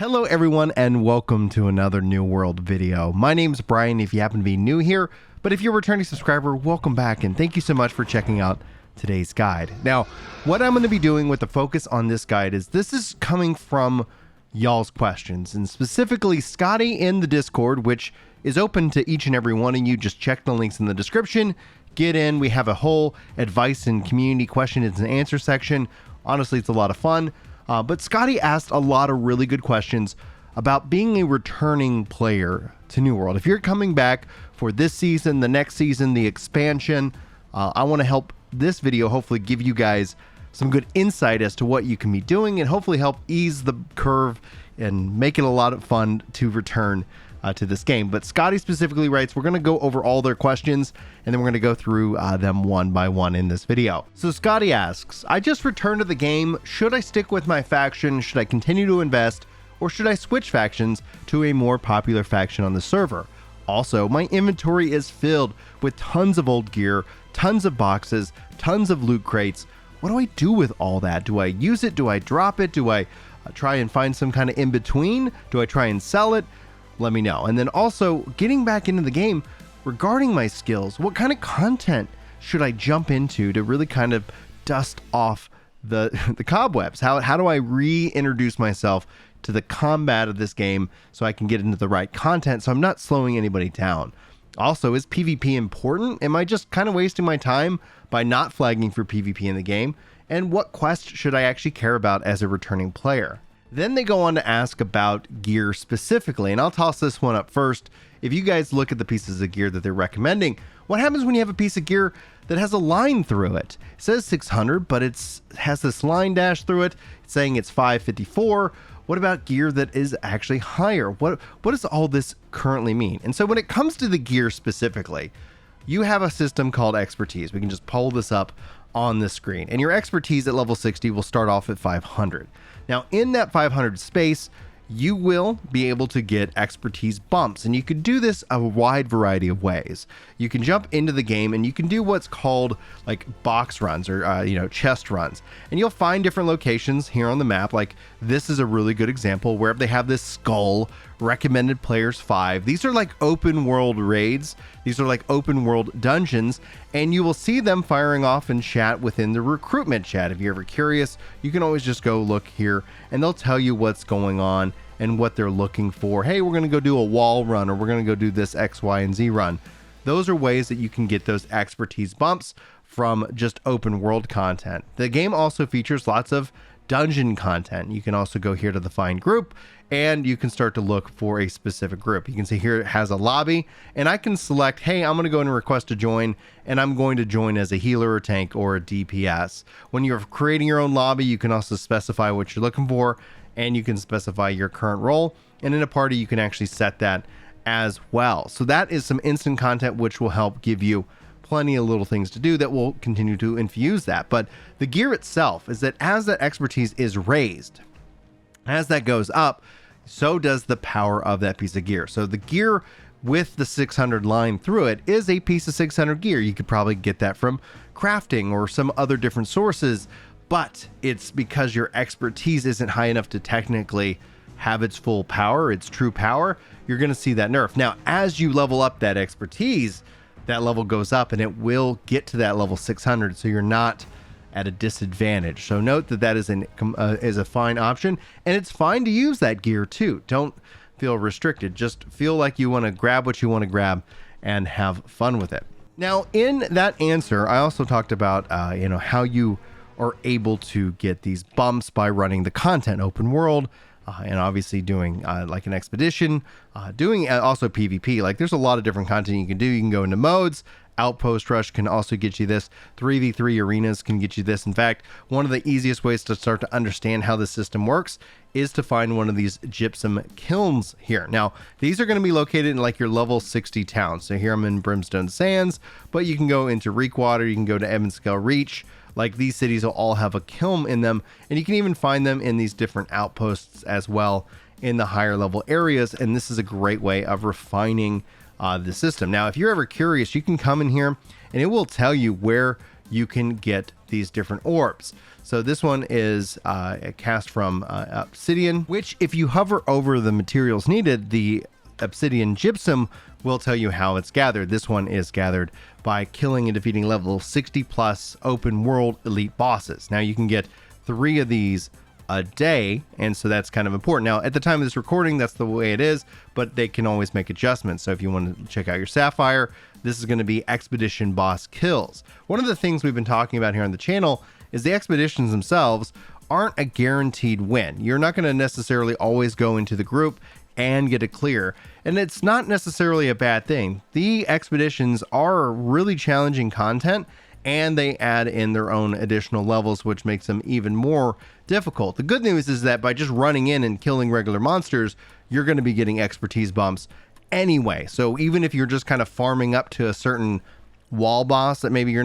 Hello everyone and welcome to another New World video. My name's Brian if you happen to be new here, but if you're a returning subscriber, welcome back and thank you so much for checking out today's guide. Now, what I'm going to be doing with the focus on this guide is this is coming from y'all's questions, and specifically Scotty in the Discord, which is open to each and every one of you. Just check the links in the description, get in. We have a whole advice and community questions and answer section. Honestly, it's a lot of fun. But Scotty asked a lot of really good questions about being a returning player to New World. If you're coming back for this season, the next season, the expansion, I want to help this video hopefully give you guys some good insight as to what you can be doing and hopefully help ease the curve and make it a lot of fun to return to this game. But Scotty specifically writes, we're going to go over all their questions and then we're going to go through them one by one in this video. So Scotty asks, I just returned to the game. Should I stick with my faction? Should I continue to invest? Or should I switch factions to a more popular faction on the server? Also, my inventory is filled with tons of old gear, tons of boxes, tons of loot crates. What do I do with all that? Do I use it? Do I drop it? Do I try and find some kind of in between? Do I try and sell it? Let me know. And then also getting back into the game regarding my skills, what kind of content should I jump into to really kind of dust off the cobwebs? How do I reintroduce myself to the combat of this game so I can get into the right content so I'm not slowing anybody down? Also, is PvP important? Am I just kind of wasting my time by not flagging for PvP in the game? And what quest should I actually care about as a returning player? Then they go on to ask about gear specifically, and I'll toss this one up first. If you guys look at the pieces of gear that they're recommending, what happens when you have a piece of gear that has a line through it? It says 600, but it has this line dash through it. It's saying it's 554. What about gear that is actually higher? What does all this currently mean? And so when it comes to the gear specifically, you have a system called expertise. We can just pull this up on the screen, and your expertise at level 60 will start off at 500. Now in that 500 space, you will be able to get expertise bumps, and you can do this a wide variety of ways. You can jump into the game and you can do what's called like box runs or chest runs, and you'll find different locations here on the map. Like this is a really good example where they have this skull, recommended players 5. These are like open world raids. These are like open world dungeons, and you will see them firing off in chat within the recruitment chat. If you're ever curious, you can always just go look here and they'll tell you what's going on and what they're looking for. Hey, we're going to go do a wall run, or we're going to go do this X, Y, and Z run. Those are ways that you can get those expertise bumps from just open world content. The game also features lots of dungeon content. You can also go here to the find group and you can start to look for a specific group. You can see here it has a lobby, and I can select, hey, I'm going to go and request to join, and I'm going to join as a healer or tank or a DPS. When you're creating your own lobby, you can also specify what you're looking for, and you can specify your current role, and in a party you can actually set that as well. So that is some instant content which will help give you plenty of little things to do that will continue to infuse that. But the gear itself is that as that expertise is raised, as that goes up, so does the power of that piece of gear. So the gear with the 600 line through it is a piece of 600 gear. You could probably get that from crafting or some other different sources, but it's because your expertise isn't high enough to technically have its full power, its true power. You're going to see that nerf. Now, as you level up that expertise, that level goes up and it will get to that level 600, so you're not at a disadvantage. So note that that is a fine option, and it's fine to use that gear too. Don't feel restricted. Just feel like you want to grab what you want to grab and have fun with it. Now, in that answer, I also talked about how you are able to get these bumps by running the content open world, and obviously doing like an expedition, doing also PvP. Like there's a lot of different content you can do. You can go into modes. Outpost Rush can also get you this. 3v3 arenas can get you this. In fact, one of the easiest ways to start to understand how the system works is to find one of these gypsum kilns here. Now, these are going to be located in like your level 60 towns. So here I'm in Brimstone Sands, but you can go into Reekwater, you can go to Evanscale Reach. Like these cities will all have a kiln in them, and you can even find them in these different outposts as well in the higher level areas. And this is a great way of refining the system. Now, if you're ever curious, you can come in here and it will tell you where you can get these different orbs. So this one is cast from obsidian, which if you hover over the materials needed, the obsidian gypsum will tell you how it's gathered. This one is gathered by killing and defeating level 60 plus open world elite bosses. Now you can get 3 of these a day, and so that's kind of important. Now at the time of this recording, that's the way it is, but they can always make adjustments. So if you want to check out your sapphire, this is going to be expedition boss kills. One of the things we've been talking about here on the channel is the expeditions themselves aren't a guaranteed win. You're not going to necessarily always go into the group and get a clear, and it's not necessarily a bad thing. The expeditions are really challenging content, and they add in their own additional levels, which makes them even more difficult. The good news is that by just running in and killing regular monsters, you're going to be getting expertise bumps anyway. So even if you're just kind of farming up to a certain wall boss that maybe you're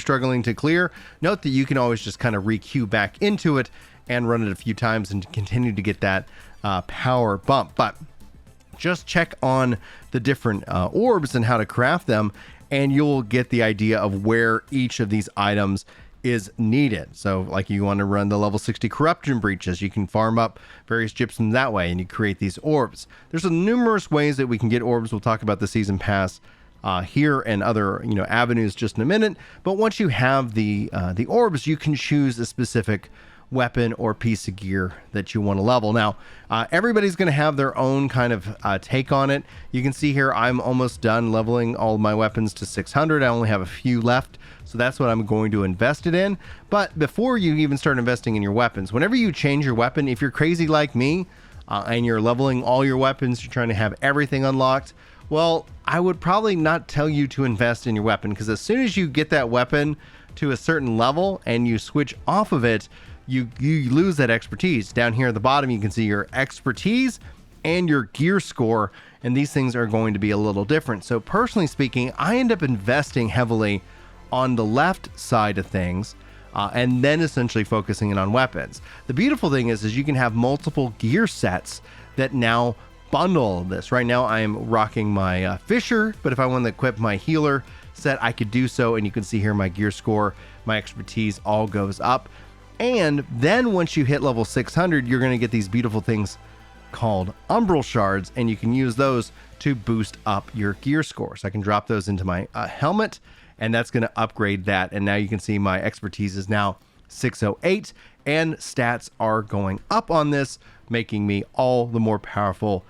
struggling to clear, note that you can always just kind of re-queue back into it and run it a few times and continue to get that power bump. But just check on the different orbs and how to craft them, and you'll get the idea of where each of these items is needed. So like you want to run the level 60 corruption breaches, you can farm up various gypsum that way and you create these orbs. There's numerous ways that we can get orbs. We'll talk about the season pass here and other avenues just in a minute. But once you have the orbs, you can choose a specific weapon or piece of gear that you want to level. Now, everybody's going to have their own kind of take on it. You can see here I'm almost done leveling all my weapons to 600. I only have a few left, so that's what I'm going to invest it in. But before you even start investing in your weapons, whenever you change your weapon, if you're crazy like me and you're leveling all your weapons, you're trying to have everything unlocked, well, I would probably not tell you to invest in your weapon, because as soon as you get that weapon to a certain level and you switch off of it, you lose that expertise. Down here at the bottom, you can see your expertise and your gear score, and these things are going to be a little different. So personally speaking, I end up investing heavily on the left side of things, and then essentially focusing in on weapons. The beautiful thing is you can have multiple gear sets that now bundle this. Right now I am rocking my Fisher, but if I want to equip my healer set, I could do so, and you can see here my gear score, my expertise all goes up. And then once you hit level 600, you're going to get these beautiful things called umbral shards, and you can use those to boost up your gear score. So I can drop those into my helmet, and that's going to upgrade that. And now you can see my expertise is now 608, and stats are going up on this, making me all the more powerful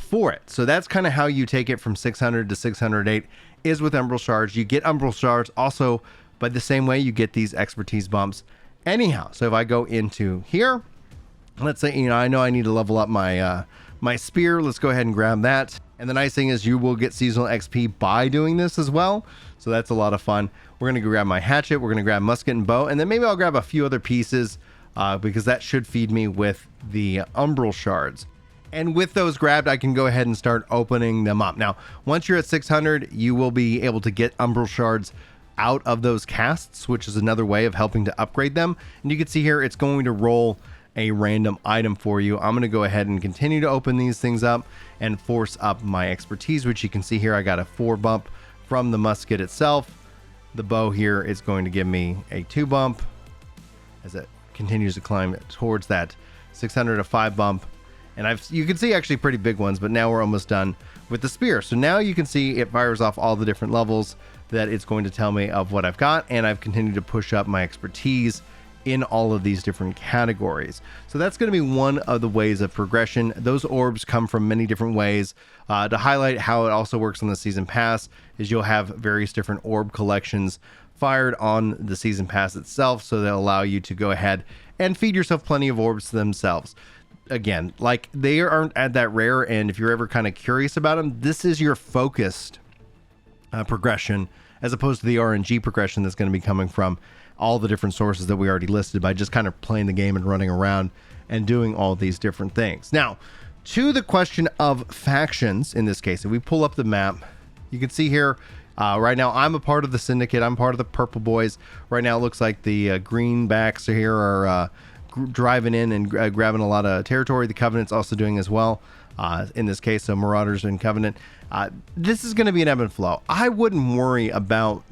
for it. So that's kind of how you take it from 600 to 608 is with umbral shards. You get umbral shards also by the same way you get these expertise bumps anyhow. So if I go into here, let's say, I know I need to level up my my spear. Let's go ahead and grab that. And the nice thing is you will get seasonal XP by doing this as well. So that's a lot of fun. We're going to grab my hatchet. We're going to grab musket and bow. And then maybe I'll grab a few other pieces because that should feed me with the umbral shards. And with those grabbed, I can go ahead and start opening them up. Now, once you're at 600, you will be able to get umbral shards out of those casts, which is another way of helping to upgrade them. And you can see here, it's going to roll a random item for you. I'm going to go ahead and continue to open these things up and force up my expertise, which you can see here, I got a 4 bump from the musket itself. The bow here is going to give me a 2 bump as it continues to climb towards that 600, a 5 bump. And you can see actually pretty big ones, but now we're almost done with the spear. So now you can see it fires off all the different levels that it's going to tell me of what I've got, and I've continued to push up my expertise in all of these different categories. So that's going to be one of the ways of progression. Those orbs come from many different ways. To highlight how it also works on the season pass is you'll have various different orb collections fired on the season pass itself, so they'll allow you to go ahead and feed yourself plenty of orbs themselves. Again, like, they aren't at that rare, and if you're ever kind of curious about them, this is your focused progression, as opposed to the RNG progression that's going to be coming from all the different sources that we already listed by just kind of playing the game and running around and doing all these different things. Now, to the question of factions, in this case, if we pull up the map, you can see here, right now I'm a part of the Syndicate. I'm part of the Purple Boys. Right now it looks like the Greenbacks here are driving in and grabbing a lot of territory. The Covenant's also doing as well. In this case, so Marauders and Covenant. This is going to be an ebb and flow. I wouldn't worry about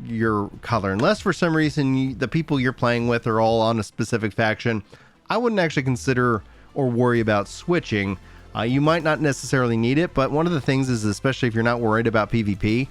your color unless for some reason the people you're playing with are all on a specific faction. I wouldn't actually consider or worry about switching. You might not necessarily need it, but one of the things is, especially if you're not worried about PvP,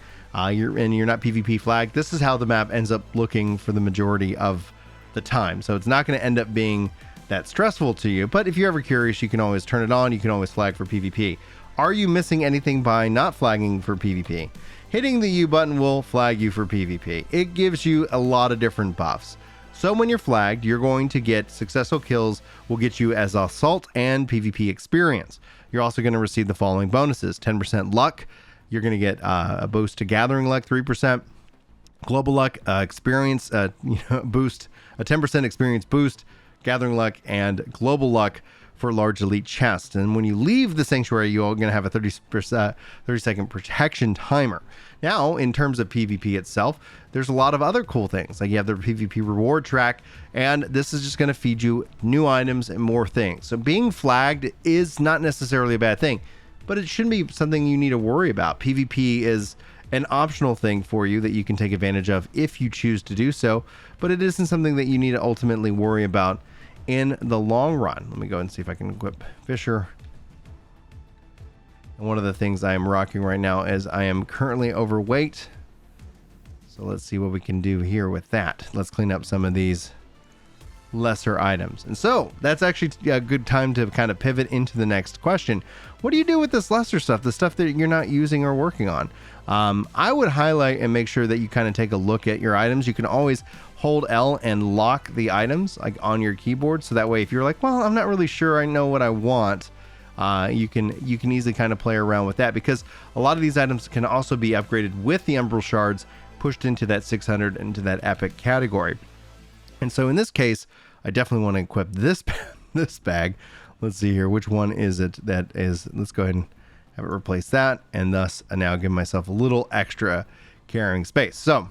you're not PvP flagged, this is how the map ends up looking for the majority of the time. So it's not going to end up being that stressful to you, but if you're ever curious, you can always turn it on. You can always flag for PvP. Are you missing anything by not flagging for PvP? Hitting the U button will flag you for PvP. It gives you a lot of different buffs. So when you're flagged, you're going to get successful kills will get you as assault and PvP experience. You're also going to receive the following bonuses: 10% luck. You're going to get a boost to gathering luck, 3%. Global luck experience boost, a 10% experience boost, gathering luck, and global luck for large elite chests. And when you leave the sanctuary, you're going to have a 30-second protection timer. Now, in terms of PvP itself, there's a lot of other cool things. Like you have the PvP reward track, and this is just going to feed you new items and more things. So being flagged is not necessarily a bad thing, but it shouldn't be something you need to worry about. PvP is an optional thing for you that you can take advantage of if you choose to do so, but it isn't something that you need to ultimately worry about in the long run. Let me go and see if I can equip Fisher. And one of the things I am rocking right now is I am currently overweight. So let's see what we can do here with that. Let's clean up some of these lesser items. And so that's actually a good time to kind of pivot into the next question. What do you do with this lesser stuff, the stuff that you're not using or working on? I would highlight and make sure that you kind of take a look at your items. You can always hold L and lock the items like on your keyboard, so that way if you're like, well, I'm not really sure I know what I want, you can easily kind of play around with that, because a lot of these items can also be upgraded with the Umbral Shards pushed into that 600 into that epic category. And so in this case, I definitely want to equip this this bag. Let's see here, which one is it that is, let's go ahead and have it replace that, and thus I now give myself a little extra carrying space. So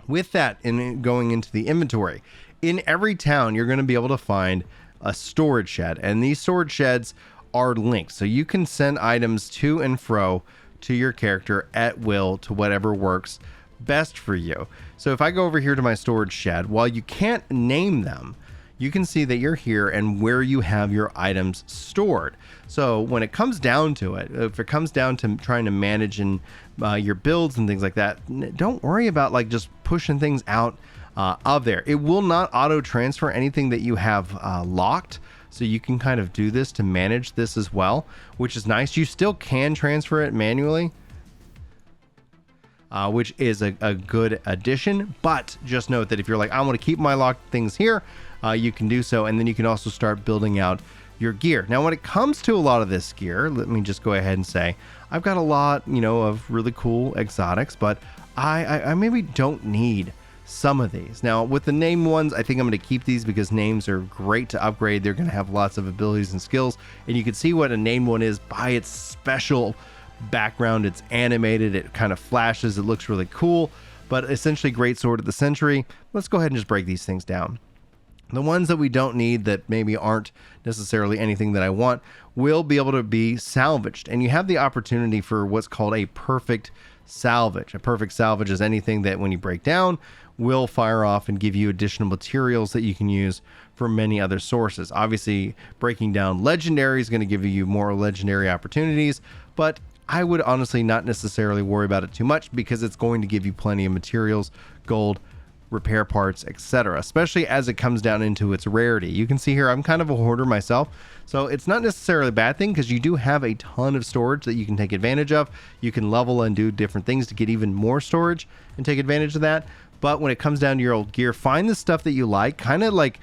with that, in going into the inventory, in every town you're going to be able to find a storage shed, and these storage sheds are linked, so you can send items to and fro to your character at will to whatever works best for you. So if I go over here to my storage shed, while you can't name them, you can see that you're here and where you have your items stored. So when it comes down to it, if it comes down to trying to manage your builds and things like that, don't worry about like just pushing things out of there. It will not auto transfer anything that you have locked. So you can kind of do this to manage this as well, which is nice. You still can transfer it manually, which is a good addition. But just note that if you're like, I want to keep my locked things here, you can do so. And then you can also start building out your gear. Now, when it comes to a lot of this gear, let me just go ahead and say, I've got a lot, of really cool exotics, but I maybe don't need some of these. Now, with the named ones, I think I'm going to keep these because names are great to upgrade. They're going to have lots of abilities and skills, and you can see what a named one is by its special background. It's animated, it kind of flashes, it looks really cool, but essentially great sword of the century. Let's go ahead and just break these things down. The ones that we don't need, that maybe aren't necessarily anything that I want, will be able to be salvaged, and you have the opportunity for what's called a perfect salvage. A perfect salvage is anything that when you break down will fire off and give you additional materials that you can use for many other sources. Obviously, breaking down legendary is going to give you more legendary opportunities, but I would honestly not necessarily worry about it too much because it's going to give you plenty of materials, gold, repair parts, etc., especially as it comes down into its rarity. You can see here I'm kind of a hoarder myself, so it's not necessarily a bad thing because you do have a ton of storage that you can take advantage of. You can level and do different things to get even more storage and take advantage of that. But when it comes down to your old gear, find the stuff that you like, kind of like,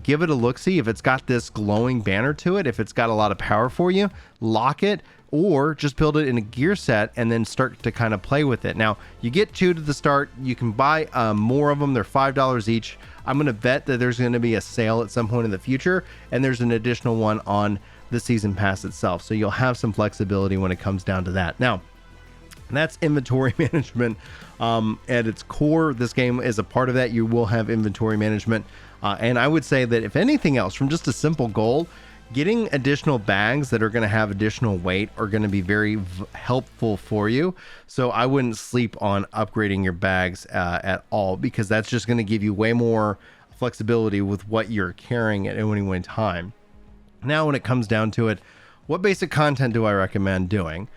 give it a look-see. If it's got this glowing banner to it, if it's got a lot of power for you, lock it, or just build it in a gear set and then start to kind of play with it. Now, you get 2 to the start. You can buy more of them. They're $5 each. I'm going to bet that there's going to be a sale at some point in the future, and there's an additional one on the season pass itself. So you'll have some flexibility when it comes down to that. Now, that's inventory management. At its core, this game is a part of that. You will have inventory management. And I would say that if anything else, from just a simple goal, getting additional bags that are going to have additional weight are going to be very helpful for you. So I wouldn't sleep on upgrading your bags at all, because that's just going to give you way more flexibility with what you're carrying at any one time. Now, when it comes down to it, what basic content do I recommend doing?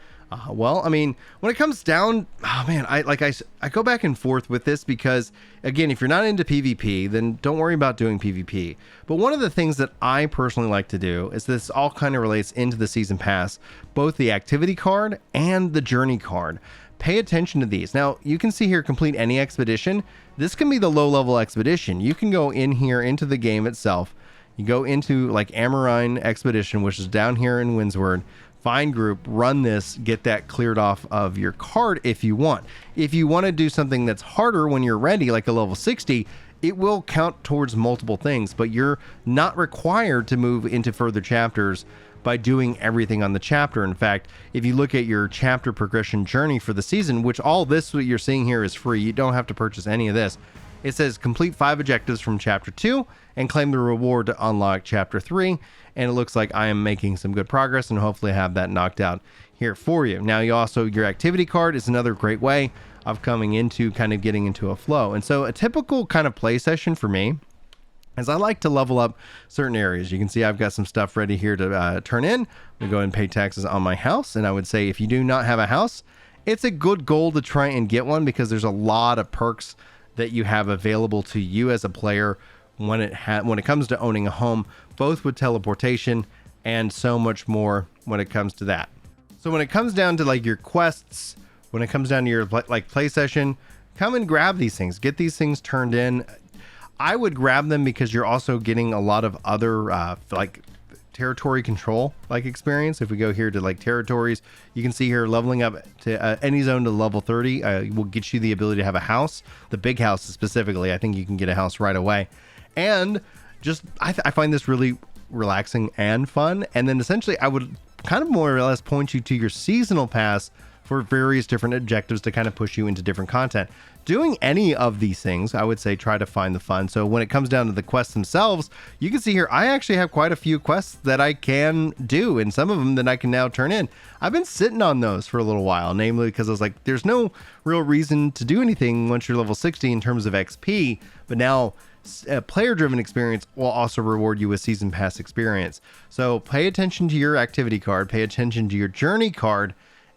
Well, I mean, when it comes down, oh man, I go back and forth with this, because again, if you're not into PvP, then don't worry about doing PvP. But one of the things that I personally like to do is, this all kind of relates into the season pass, both the activity card and the journey card. Pay attention to these. Now, you can see here, complete any expedition. This can be the low level expedition. You can go in here into the game itself. You go into like Amarine Expedition, which is down here in Windsward. Find group, run this, get that cleared off of your card if you want. If you want to do something that's harder when you're ready, like a level 60, it will count towards multiple things, but you're not required to move into further chapters by doing everything on the chapter. In fact, if you look at your chapter progression journey for the season, which all this what you're seeing here is free, you don't have to purchase any of this. It says complete 5 objectives from chapter 2 and claim the reward to unlock chapter 3. And it looks like I am making some good progress, and hopefully have that knocked out here for you. Now, your activity card is another great way of coming into kind of getting into a flow. And so a typical kind of play session for me is I like to level up certain areas. You can see I've got some stuff ready here to turn in. I'm going to go ahead and pay taxes on my house. And I would say if you do not have a house, it's a good goal to try and get one, because there's a lot of perks that you have available to you as a player when it comes to owning a home, both with teleportation and so much more when it comes to that. So when it comes down to like your quests, when it comes down to your like play session, come and grab these things, get these things turned in. I would grab them because you're also getting a lot of other like territory control like experience. If we go here to like territories, you can see here leveling up to any zone to level 30 will get you the ability to have a house. The big house specifically, I think you can get a house right away. And just I find this really relaxing and fun. And then essentially I would kind of more or less point you to your seasonal pass for various different objectives to kind of push you into different content. Doing any of these things, I would say try to find the fun. So when it comes down to the quests themselves, you can see here, I actually have quite a few quests that I can do, and some of them that I can now turn in. I've been sitting on those for a little while, namely because I was like, there's no real reason to do anything once you're level 60 in terms of XP, but now player-driven experience will also reward you with season pass experience. So pay attention to your activity card, pay attention to your journey card,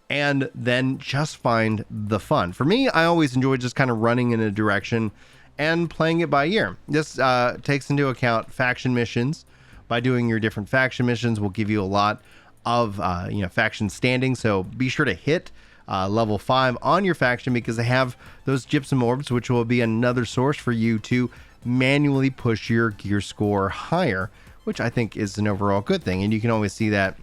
and then just find the fun. For me, I always enjoy just kind of running in a direction and playing it by ear. This takes into account faction missions. By doing your different faction missions will give you a lot of faction standing. So be sure to hit level 5 on your faction, because they have those gypsum orbs, which will be another source for you to manually push your gear score higher, which I think is an overall good thing. And you can always see that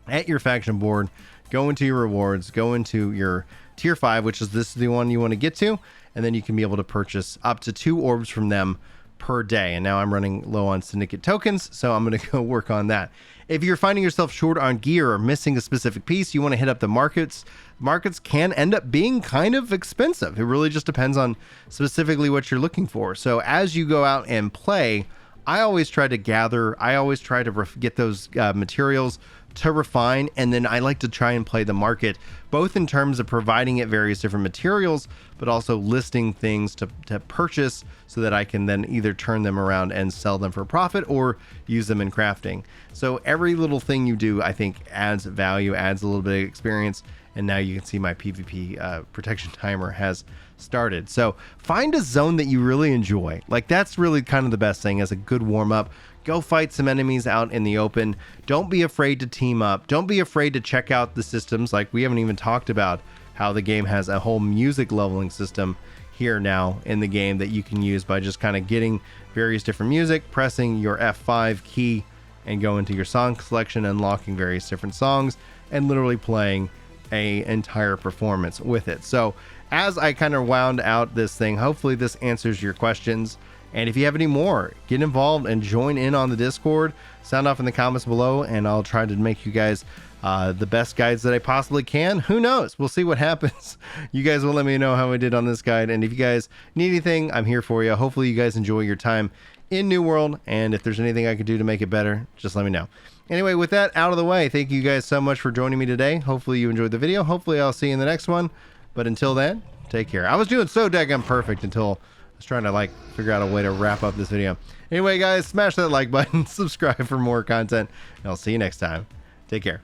at your faction board. Go into your rewards, go into your tier 5, which is the one you want to get to, and then you can be able to purchase up to 2 orbs from them per day. And now I'm running low on syndicate tokens, so I'm going to go work on that. If you're finding yourself short on gear or missing a specific piece, you want to hit up the markets. Markets can end up being kind of expensive. It really just depends on specifically what you're looking for. So as you go out and play, I always try to gather, I always try to get those materials to refine, and then I like to try and play the market, both in terms of providing it various different materials, but also listing things to purchase so that I can then either turn them around and sell them for profit or use them in crafting. So every little thing you do, I think, adds value, adds a little bit of experience. And now you can see my PvP protection timer has started. So find a zone that you really enjoy. Like, that's really kind of the best thing as a good warm up. Go fight some enemies out in the open. Don't be afraid to team up. Don't be afraid to check out the systems. Like, we haven't even talked about how the game has a whole music leveling system here now in the game that you can use by just kind of getting various different music, pressing your F5 key, and go into your song selection, unlocking various different songs, and literally playing a entire performance with it. So as I kind of wound out this thing, hopefully this answers your questions. And if you have any more, get involved and join in on the Discord. Sound off in the comments below, and I'll try to make you guys the best guides that I possibly can. Who knows? We'll see what happens. You guys will let me know how I did on this guide. And if you guys need anything, I'm here for you. Hopefully you guys enjoy your time in New World, and if there's anything I could do to make it better, just let me know. Anyway, with that out of the way, thank you guys so much for joining me today. Hopefully you enjoyed the video. Hopefully I'll see you in the next one. But until then, take care. I was doing so daggone perfect until I was trying to like figure out a way to wrap up this video. Anyway, guys, smash that like button, subscribe for more content, and I'll see you next time. Take care.